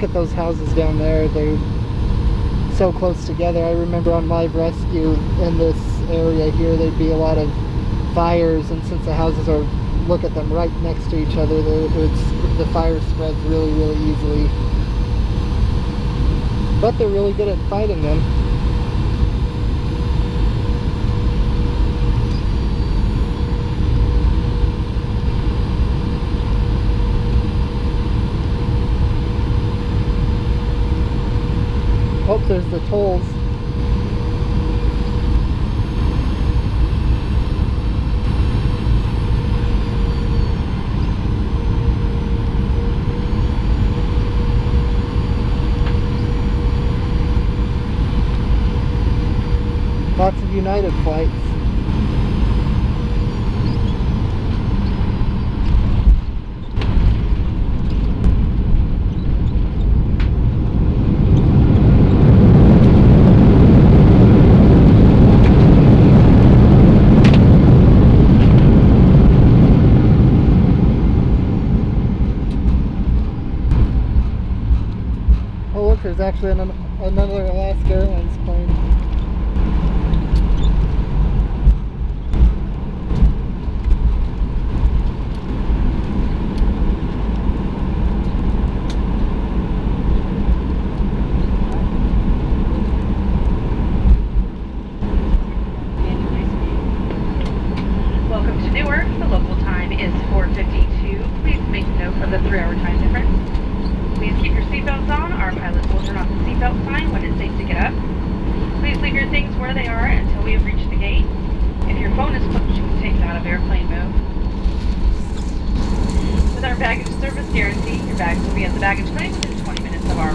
look at those houses down there. They're so close together. I remember on Live Rescue in this area here, there'd be a lot of fires, and since the houses are, look at them, right next to each other, the fire spreads really, really easily. But they're really good at fighting them. Oh, there's the tolls. Lots of United flights. Oh look, there's actually another Alaska Airlines plane. Welcome to Newark. The local time is 4:52. Please make note of the 3-hour time difference. Please keep your seatbelts on. Our pilots will turn off the seatbelt sign when it's safe to get up. Please leave your things where they are until we have reached the gate. If your phone is closed, you can take it out of airplane mode. With our baggage service guarantee, your bags will be at the baggage claim within 20 minutes of our